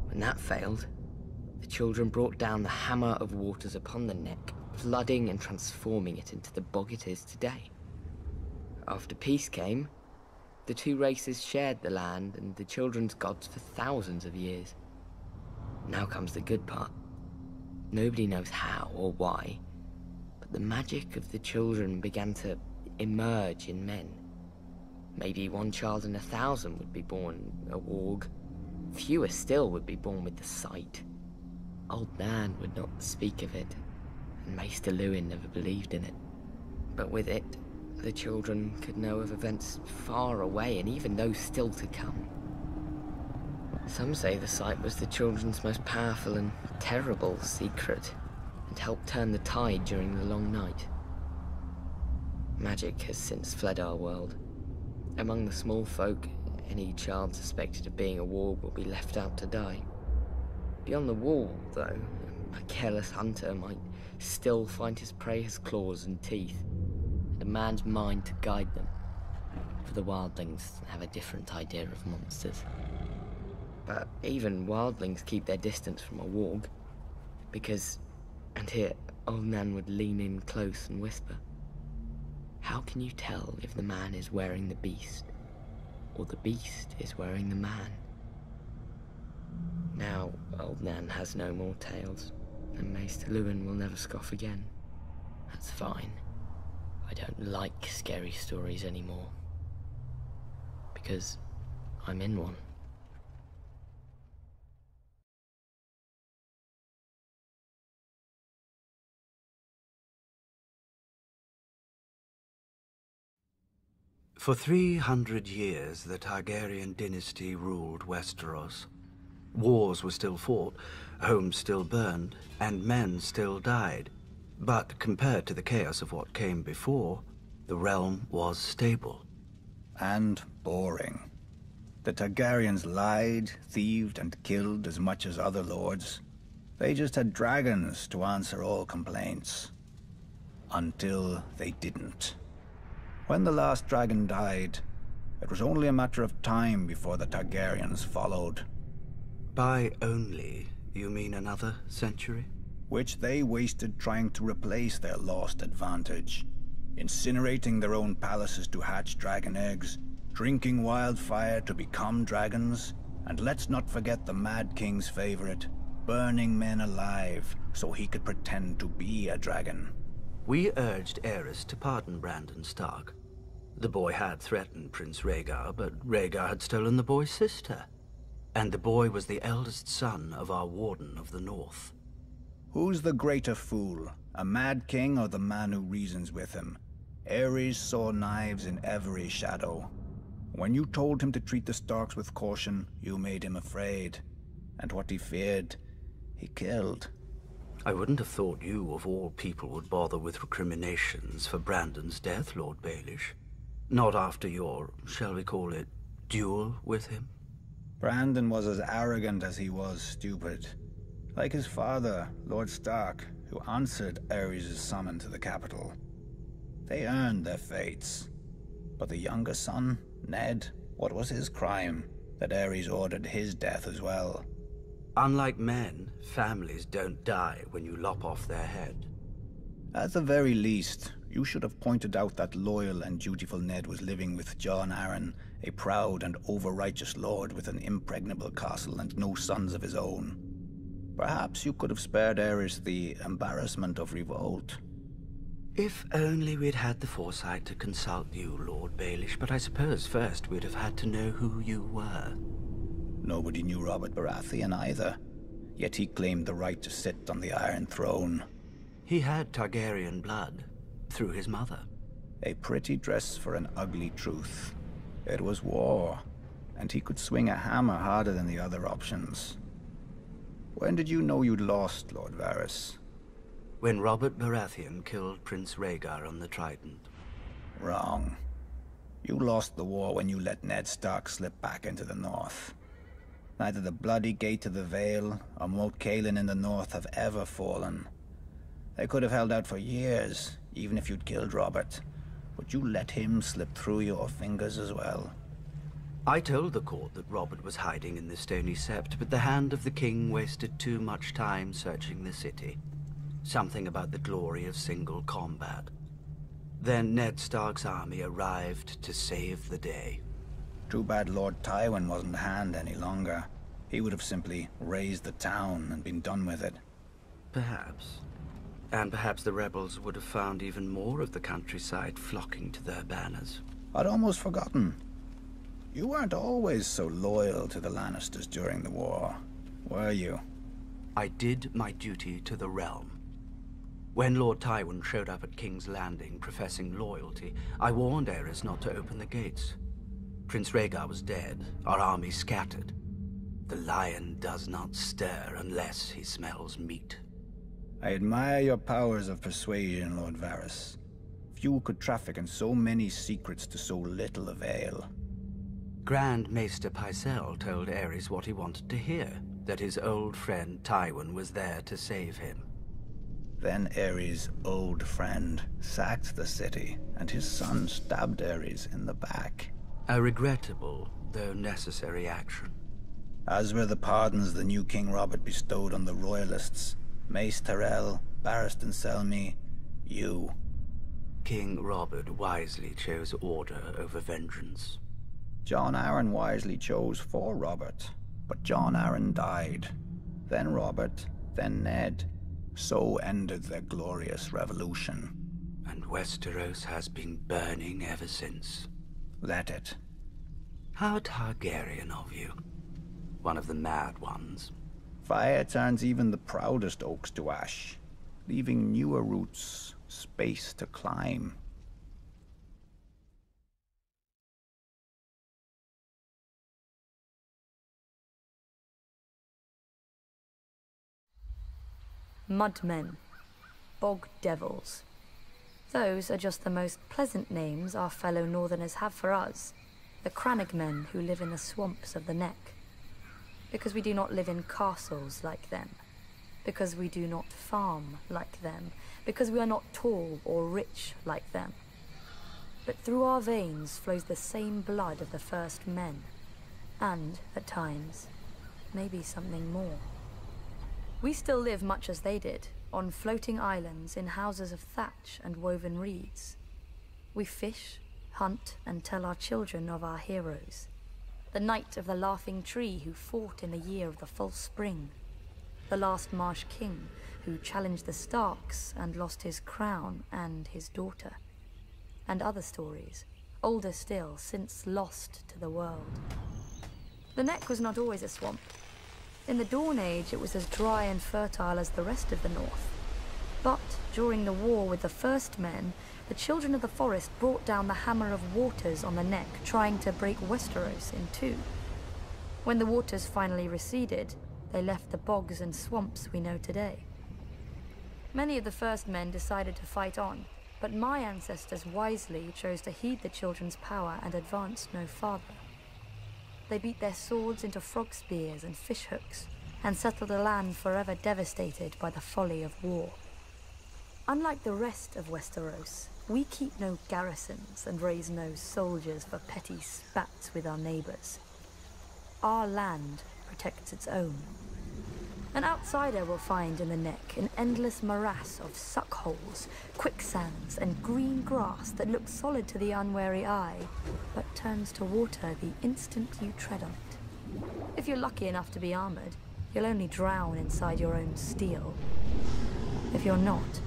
When that failed, the children brought down the hammer of waters upon the neck, flooding and transforming it into the bog it is today. After peace came, the two races shared the land and the children's gods for thousands of years. Now comes the good part. Nobody knows how or why, but the magic of the children began to emerge in men. Maybe one child in 1,000 would be born a warg. Fewer still would be born with the sight. Old Nan would not speak of it, and Maester Lewin never believed in it. But with it, the children could know of events far away and even those still to come. Some say the sight was the children's most powerful and terrible secret, and helped turn the tide during the long night. Magic has since fled our world. Among the small folk, any child suspected of being a warg will be left out to die. Beyond the wall, though, a careless hunter might still find his prey has claws and teeth, and a man's mind to guide them, for the wildlings have a different idea of monsters. But even wildlings keep their distance from a warg, because, and here old Nan would lean in close and whisper, how can you tell if the man is wearing the beast, or the beast is wearing the man? Now, old Nan has no more tales, and Maester Lewin will never scoff again. That's fine. I don't like scary stories anymore, because I'm in one. For 300 years, the Targaryen dynasty ruled Westeros. Wars were still fought, homes still burned, and men still died. But compared to the chaos of what came before, the realm was stable. And boring. The Targaryens lied, thieved, and killed as much as other lords. They just had dragons to answer all complaints. Until they didn't. When the last dragon died, it was only a matter of time before the Targaryens followed. By only, you mean another century? Which they wasted trying to replace their lost advantage. Incinerating their own palaces to hatch dragon eggs, drinking wildfire to become dragons, And let's not forget the Mad King's favorite, burning men alive so he could pretend to be a dragon. We urged Aerys to pardon Brandon Stark. The boy had threatened Prince Rhaegar, but Rhaegar had stolen the boy's sister. And the boy was the eldest son of our Warden of the North. Who's the greater fool, a Mad King or the man who reasons with him? Aerys saw knives in every shadow. When you told him to treat the Starks with caution, you made him afraid. And what he feared, he killed. I wouldn't have thought you, of all people, would bother with recriminations for Brandon's death, Lord Baelish. Not after your, shall we call it, duel with him? Brandon was as arrogant as he was stupid. Like his father, Lord Stark, who answered Aerys' summon to the capital. They earned their fates. But the younger son, Ned, what was his crime? That Aerys ordered his death as well. Unlike men, families don't die when you lop off their head. At the very least, you should have pointed out that loyal and dutiful Ned was living with Jon Arryn, a proud and over-righteous lord with an impregnable castle and no sons of his own. Perhaps you could have spared Aerys the embarrassment of revolt. If only we'd had the foresight to consult you, Lord Baelish, but I suppose first we'd have had to know who you were. Nobody knew Robert Baratheon either, yet he claimed the right to sit on the Iron Throne. He had Targaryen blood, through his mother. A pretty dress for an ugly truth. It was war, and he could swing a hammer harder than the other options. When did you know you'd lost, Lord Varys? When Robert Baratheon killed Prince Rhaegar on the Trident. Wrong. You lost the war when you let Ned Stark slip back into the north. Neither the bloody gate to the Vale or Moat Cailin in the north have ever fallen. They could have held out for years, even if you'd killed Robert. But you let him slip through your fingers as well. I told the court that Robert was hiding in the Stony Sept, but the hand of the king wasted too much time searching the city. Something about the glory of single combat. Then Ned Stark's army arrived to save the day. Too bad Lord Tywin wasn't hand any longer. He would have simply razed the town and been done with it. Perhaps. And perhaps the rebels would have found even more of the countryside flocking to their banners. I'd almost forgotten. You weren't always so loyal to the Lannisters during the war, were you? I did my duty to the realm. When Lord Tywin showed up at King's Landing professing loyalty, I warned Aerys not to open the gates. Prince Rhaegar was dead, our army scattered. The lion does not stir unless he smells meat. I admire your powers of persuasion, Lord Varys. Few could traffic in so many secrets to so little avail. Grand Maester Pycelle told Aerys what he wanted to hear, that his old friend Tywin was there to save him. Then Aerys' old friend sacked the city, and his son stabbed Aerys in the back. A regrettable, though necessary action. As were the pardons the new King Robert bestowed on the Royalists. Mace Tyrell, Barristan Selmy, you. King Robert wisely chose order over vengeance. Jon Arryn wisely chose for Robert, but Jon Arryn died. Then Robert, then Ned. So ended their glorious revolution. And Westeros has been burning ever since. Let it. How Targaryen of you. One of the mad ones. Fire turns even the proudest oaks to ash, leaving newer roots space to climb. Mudmen, bog devils. Those are just the most pleasant names our fellow northerners have for us, the Crannogmen who live in the swamps of the Neck. Because we do not live in castles like them, because we do not farm like them, because we are not tall or rich like them. But through our veins flows the same blood of the first men, and, at times, maybe something more. We still live much as they did, on floating islands in houses of thatch and woven reeds. We fish, hunt, and tell our children of our heroes. the Knight of the Laughing Tree who fought in the year of the false spring, the last Marsh King who challenged the Starks and lost his crown and his daughter, and other stories, older still, since lost to the world. The Neck was not always a swamp. In the Dawn Age, it was as dry and fertile as the rest of the North. But during the war with the First Men, the Children of the Forest brought down the Hammer of Waters on the Neck, trying to break Westeros in two. When the waters finally receded, they left the bogs and swamps we know today. Many of the First Men decided to fight on, but my ancestors wisely chose to heed the children's power and advanced no farther. They beat their swords into frog spears and fish hooks, and settled a land forever devastated by the folly of war. Unlike the rest of Westeros, we keep no garrisons and raise no soldiers for petty spats with our neighbors. Our land protects its own. An outsider will find in the Neck an endless morass of suckholes, quicksands, and green grass that looks solid to the unwary eye, but turns to water the instant you tread on it. If you're lucky enough to be armored, you'll only drown inside your own steel. If you're not,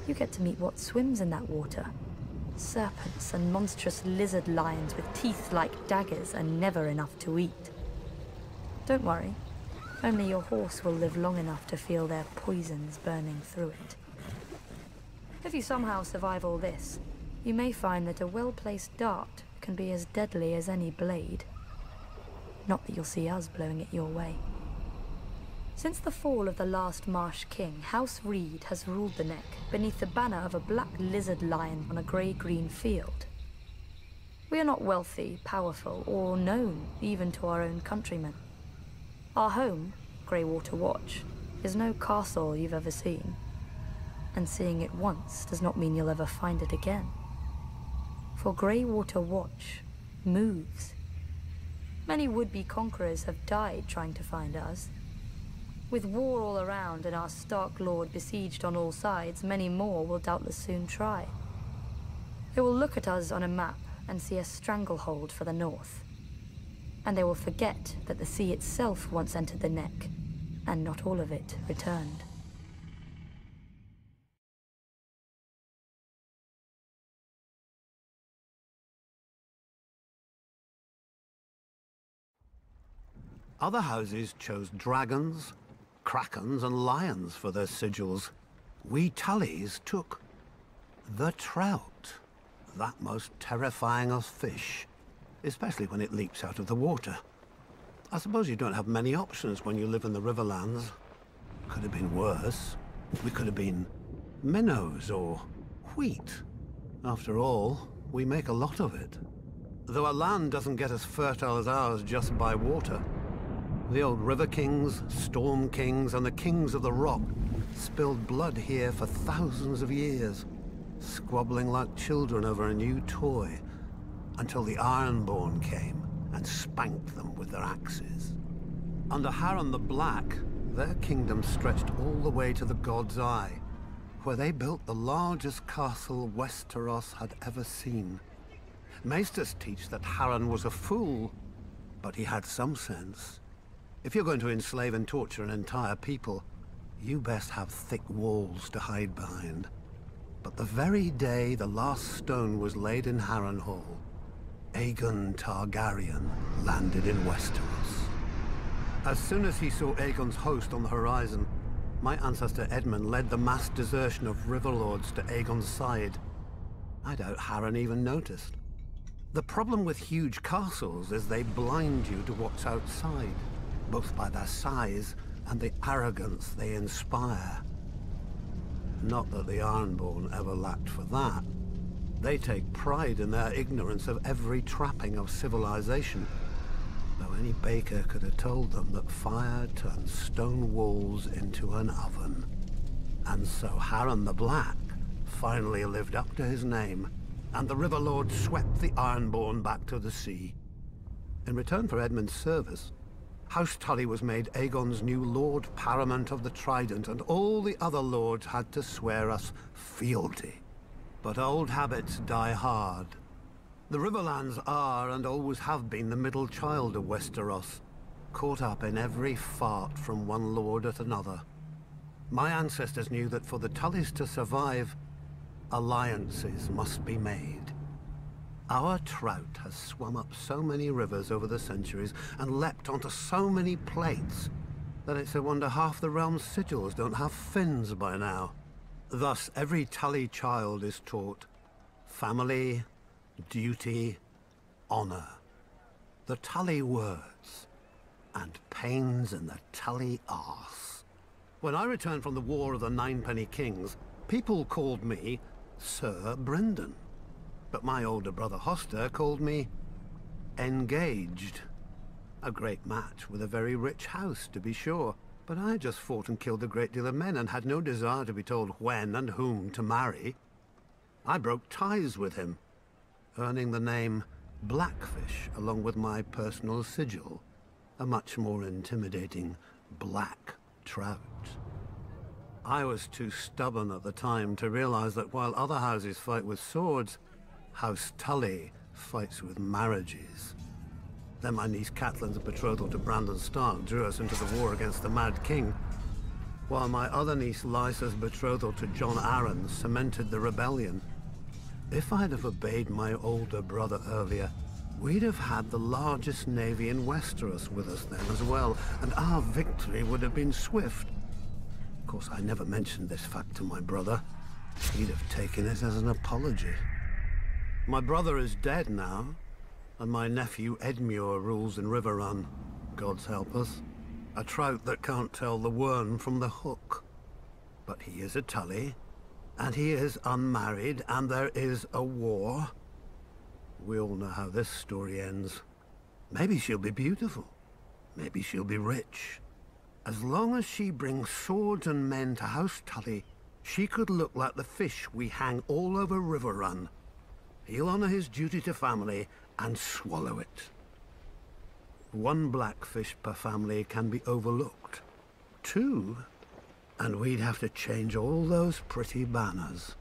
you get to meet what swims in that water. Serpents and monstrous lizard lions with teeth like daggers and never enough to eat. Don't worry. Only your horse will live long enough to feel their poisons burning through it. If you somehow survive all this, you may find that a well-placed dart can be as deadly as any blade. Not that you'll see us blowing it your way. Since the fall of the last Marsh King, House Reed has ruled the Neck beneath the banner of a black lizard lion on a grey-green field. We are not wealthy, powerful, or known even to our own countrymen. Our home, Greywater Watch, is no castle you've ever seen. And seeing it once does not mean you'll ever find it again. For Greywater Watch moves. Many would-be conquerors have died trying to find us. With war all around and our Stark Lord besieged on all sides, many more will doubtless soon try. They will look at us on a map and see a stranglehold for the north. And they will forget that the sea itself once entered the Neck, and not all of it returned. Other houses chose dragons, krakens, and lions for their sigils. We Tullys took the trout, that most terrifying of fish, especially when it leaps out of the water. I suppose you don't have many options when you live in the Riverlands. Could have been worse. We could have been minnows or wheat. After all, we make a lot of it. Though our land doesn't get as fertile as ours just by water. The old River Kings, Storm Kings, and the Kings of the Rock spilled blood here for thousands of years, squabbling like children over a new toy, until the Ironborn came and spanked them with their axes. Under Harren the Black, their kingdom stretched all the way to the God's Eye, where they built the largest castle Westeros had ever seen. Maesters teach that Harren was a fool, but he had some sense. If you're going to enslave and torture an entire people, you best have thick walls to hide behind. But the very day the last stone was laid in Harrenhal, Aegon Targaryen landed in Westeros. As soon as he saw Aegon's host on the horizon, my ancestor Edmund led the mass desertion of Riverlords to Aegon's side. I doubt Harren even noticed. The problem with huge castles is they blind you to what's outside, both by their size and the arrogance they inspire. Not that the Ironborn ever lacked for that. They take pride in their ignorance of every trapping of civilization, though any baker could have told them that fire turns stone walls into an oven. And so Harren the Black finally lived up to his name, and the Riverlord swept the Ironborn back to the sea. In return for Edmund's service, House Tully was made Aegon's new Lord Paramount of the Trident, and all the other lords had to swear us fealty. But old habits die hard. The Riverlands are and always have been the middle child of Westeros, caught up in every fart from one lord at another. My ancestors knew that for the Tullys to survive, alliances must be made. Our trout has swum up so many rivers over the centuries and leapt onto so many plates that it's a wonder half the realm's sigils don't have fins by now. Thus, every Tully child is taught family, duty, honor. The Tully words, and pains in the Tully arse. When I returned from the War of the Ninepenny Kings, people called me Sir Brendan. But my older brother Hoster called me Engaged. A great match with a very rich house, to be sure. But I just fought and killed a great deal of men and had no desire to be told when and whom to marry. I broke ties with him, earning the name Blackfish along with my personal sigil, a much more intimidating black trout. I was too stubborn at the time to realize that while other houses fight with swords, House Tully fights with marriages. Then my niece Catelyn's betrothal to Brandon Stark drew us into the war against the Mad King, while my other niece Lysa's betrothal to Jon Arryn cemented the rebellion. If I'd have obeyed my older brother earlier, we'd have had the largest navy in Westeros with us then as well, and our victory would have been swift. Of course, I never mentioned this fact to my brother. He'd have taken it as an apology. My brother is dead now, and my nephew Edmure rules in Riverrun, God's help us. A trout that can't tell the worm from the hook. But he is a Tully, and he is unmarried, and there is a war. We all know how this story ends. Maybe she'll be beautiful. Maybe she'll be rich. As long as she brings swords and men to House Tully, she could look like the fish we hang all over Riverrun. He'll honor his duty to family and swallow it. One blackfish per family can be overlooked. Two, and we'd have to change all those pretty banners.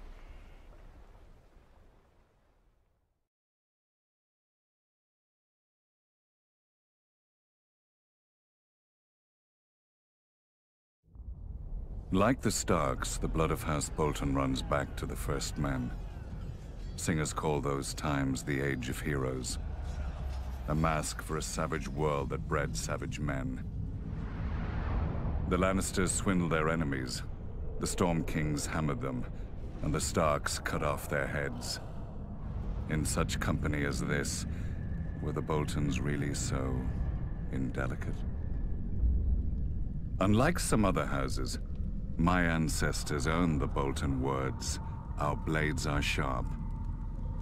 Like the Starks, the blood of House Bolton runs back to the first men. Singers call those times the Age of Heroes. A mask for a savage world that bred savage men. The Lannisters swindled their enemies. The Storm Kings hammered them, and the Starks cut off their heads. In such company as this, were the Boltons really so indelicate? Unlike some other houses, my ancestors owned the Bolton words, "Our blades are sharp."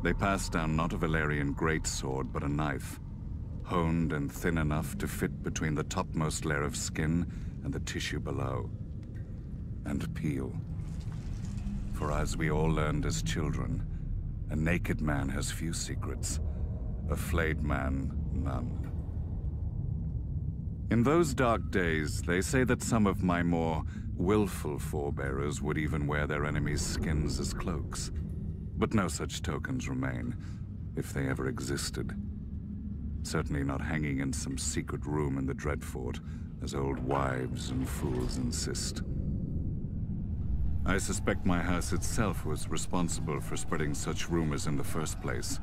They passed down not a Valyrian greatsword, but a knife, honed and thin enough to fit between the topmost layer of skin and the tissue below. And peel. For as we all learned as children, a naked man has few secrets, a flayed man none. In those dark days, they say that some of my more willful forebearers would even wear their enemies' skins as cloaks. But no such tokens remain, if they ever existed. Certainly not hanging in some secret room in the Dreadfort, as old wives and fools insist. I suspect my house itself was responsible for spreading such rumors in the first place.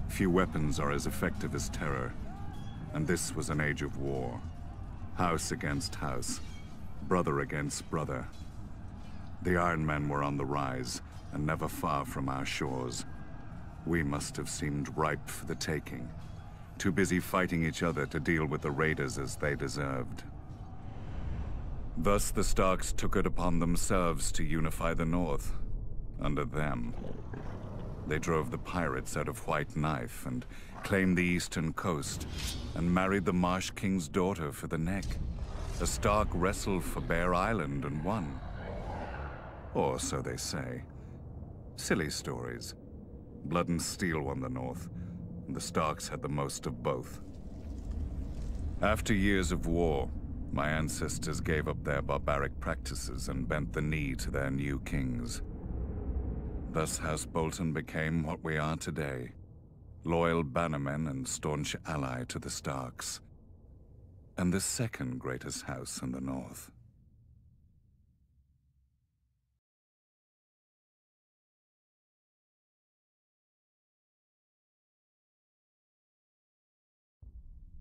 Few weapons are as effective as terror, and this was an age of war. House against house, brother against brother. The Iron Men were on the rise, and never far from our shores. We must have seemed ripe for the taking, too busy fighting each other to deal with the raiders as they deserved. Thus the Starks took it upon themselves to unify the North, under them. They drove the pirates out of White Knife and claimed the eastern coast, and married the Marsh King's daughter for the neck. A Stark wrestled for Bear Island and won. Or so they say. Silly stories. Blood and Steel won the North, and the Starks had the most of both. After years of war, my ancestors gave up their barbaric practices and bent the knee to their new kings. Thus House Bolton became what we are today, loyal bannermen and staunch ally to the Starks, and the second greatest house in the north.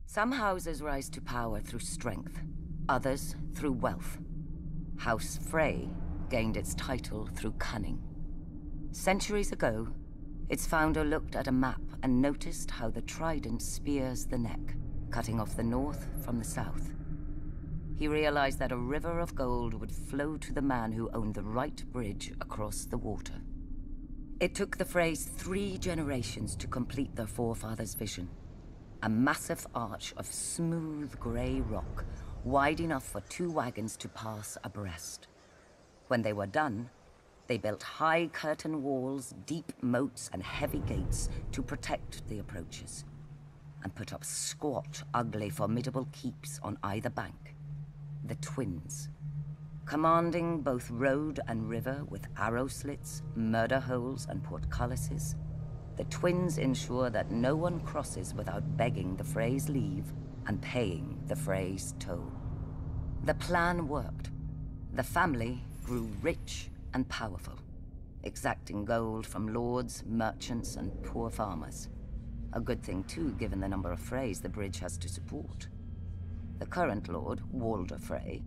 Some houses rise to power through strength, others through wealth. House Frey gained its title through cunning. Centuries ago, its founder looked at a map and noticed how the trident spears the neck, cutting off the north from the south. He realized that a river of gold would flow to the man who owned the right bridge across the water. It took the Freys 3 generations to complete their forefathers' vision. A massive arch of smooth grey rock, wide enough for 2 wagons to pass abreast. When they were done, they built high curtain walls, deep moats, and heavy gates to protect the approaches, and put up squat, ugly, formidable keeps on either bank. The Twins, commanding both road and river with arrow slits, murder holes, and portcullises. The Twins ensure that no one crosses without begging the Freys' leave and paying the Freys' toll. The plan worked. The family grew rich and powerful, exacting gold from lords, merchants, and poor farmers. A good thing too, given the number of Freys the bridge has to support. The current lord, Walder Frey,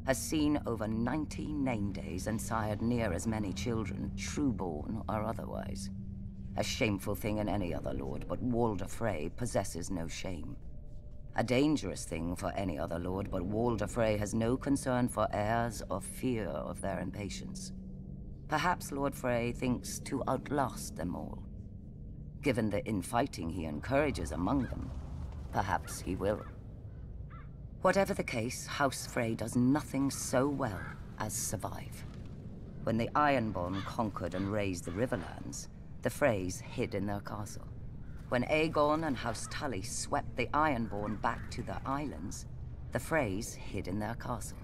has seen over 90 name days and sired near as many children, true-born or otherwise. A shameful thing in any other lord, but Walder Frey possesses no shame. A dangerous thing for any other lord, but Walder Frey has no concern for heirs or fear of their impatience. Perhaps Lord Frey thinks to outlast them all. Given the infighting he encourages among them, perhaps he will. Whatever the case, House Frey does nothing so well as survive. When the Ironborn conquered and razed the Riverlands, the Freys hid in their castle. When Aegon and House Tully swept the Ironborn back to their islands, the Freys hid in their castle.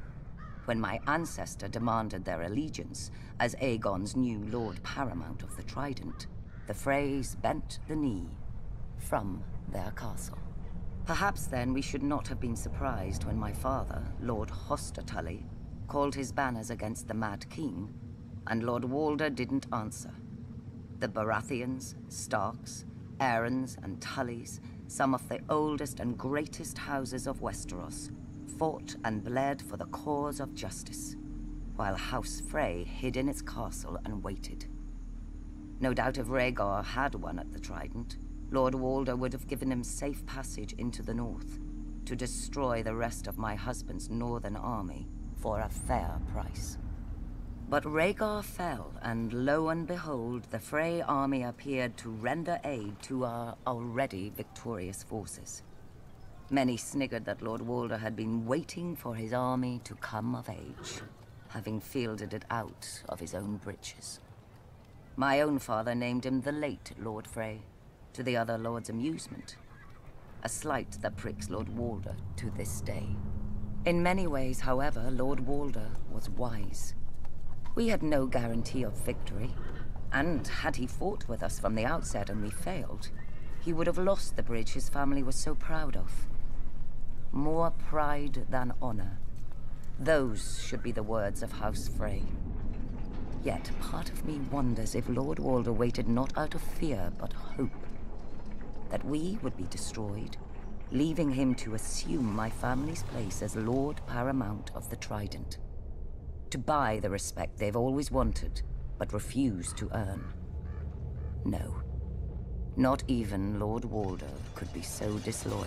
When my ancestor demanded their allegiance as Aegon's new Lord Paramount of the Trident, the Freys bent the knee from their castle. Perhaps then we should not have been surprised when my father, Lord Hoster Tully, called his banners against the Mad King, and Lord Walder didn't answer. The Baratheons, Starks, Aarons, and Tullys, some of the oldest and greatest houses of Westeros, fought and bled for the cause of justice, while House Frey hid in its castle and waited. No doubt if Rhaegar had won at the Trident, Lord Walder would have given him safe passage into the north, to destroy the rest of my husband's northern army for a fair price. But Rhaegar fell, and lo and behold, the Frey army appeared to render aid to our already victorious forces. Many sniggered that Lord Walder had been waiting for his army to come of age, having fielded it out of his own breeches. My own father named him the late Lord Frey, to the other lords' amusement, a slight that pricks Lord Walder to this day. In many ways, however, Lord Walder was wise. We had no guarantee of victory, and had he fought with us from the outset and we failed, he would have lost the bridge his family was so proud of. More pride than honor. Those should be the words of House Frey. Yet part of me wonders if Lord Walder waited not out of fear but hope. That we would be destroyed, leaving him to assume my family's place as Lord Paramount of the Trident. To buy the respect they've always wanted, but refused to earn. No. Not even Lord Walder could be so disloyal.